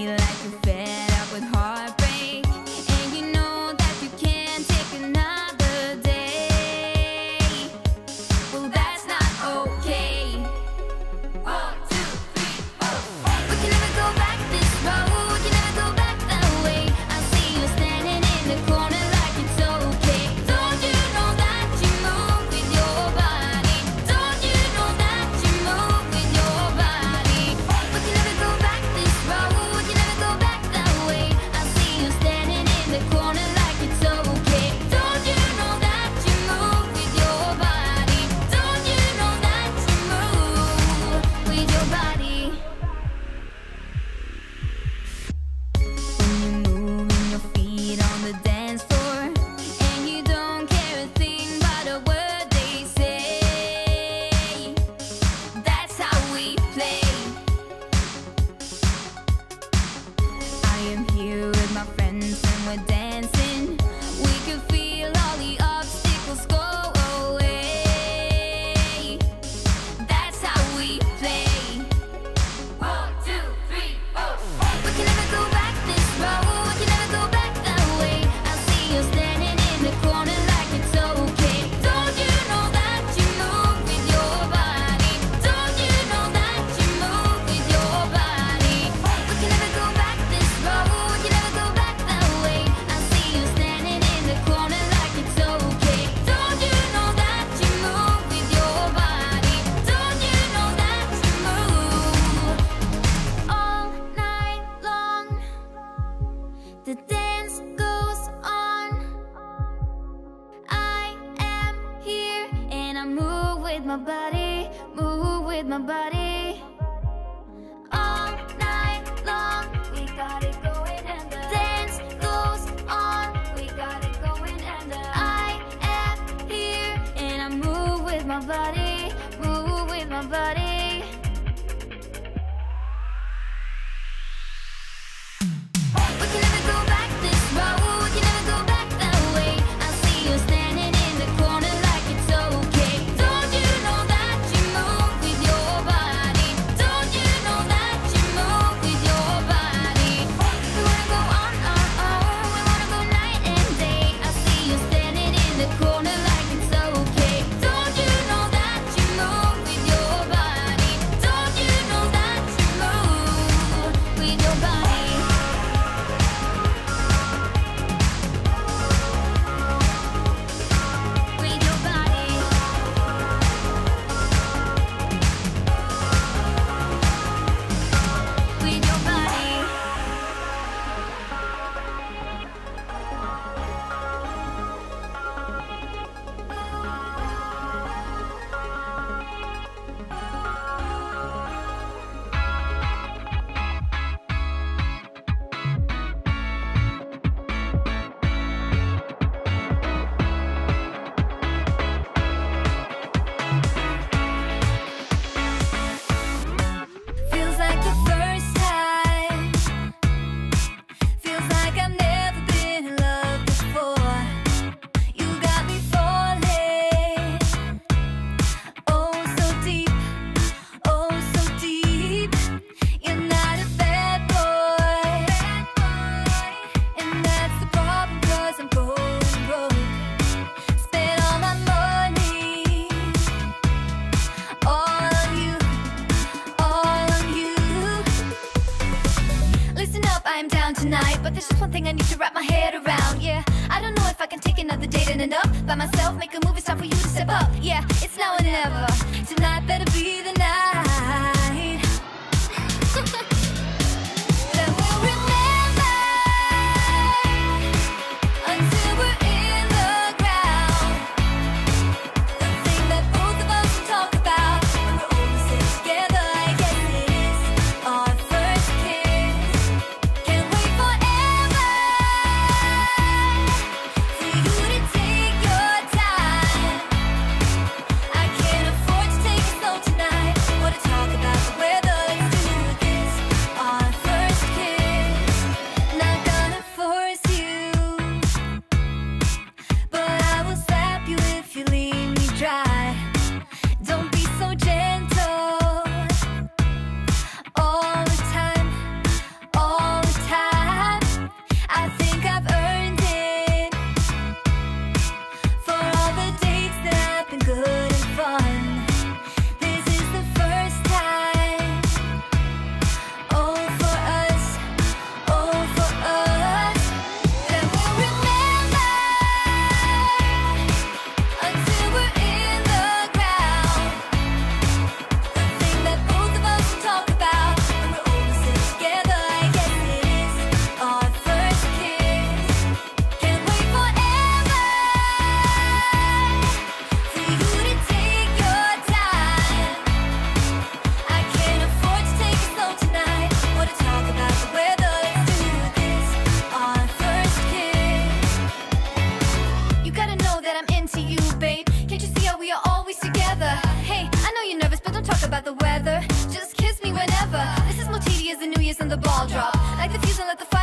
feel like you're fed up with heartbreak, and you know that you can't take another day. Well, that's not okay. 1, 2, 3, 4. We can never go back this road. We can never go back that way. I see you standing in the corner like it's okay. Don't you know that you move with your body? Don't you know that you move with your body? We can never go back this road. We can never go back that way. I see you standing in the corner like it's okay. Don't you know that you move with your body? Don't you know that you move with your body? When you're moving your feet on the dance floor, and you don't care a thing about a word they say, that's how we play. I am here with my friends and we're dancing. We can feel all the obstacles go away. That's how we play. 1, 2, 3, 4. We can never go back this road. We can never go back that way. I see you standing in the corner like it's okay. Don't you know that you move with your body? Don't you know that you move with your body? We can never go back this road. We can never go back that way. I see you standing in the corner like it's okay. Don't you know that you move with your body? Don't you know that you move all night long? The dance goes on. I am here and I move with my body, move with my body. All night long, we got it going and the dance goes on. We got it going and I am here and I move with my body, move with my body. We can never go back this road. We can never go back that way. I see you standing in the corner like it's okay. Don't you know that you move with your body? Don't you know that you move with your body? We wanna go on, we wanna go night and day. I see you standing in the corner like it's okay. Don't you know that you move with your body? Don't you know that you move with your body? With your body. With your body. Feels like the first time. Feels like I've never been in love before. You got me falling. Oh, so deep. Oh, so deep. You're not a bad boy. And that's the problem, 'cause I'm going broke. Spent all my money. All on you. All on you. Listen up, I'm down tonight, but there's just one thing I need to wrap my head around. Yeah, I don't know if I can take another date and enough by myself. Make a move, it's time for you to step up. Yeah, it's now or never. Tonight better be the night that we'll remember until we're in the ground. The thing that both of us talk about when we're always together. I guess it is our first kiss. Can't wait forever for you to take your time. I can't afford to take it slow tonight. What a and the ball drop. Like the fuse and let the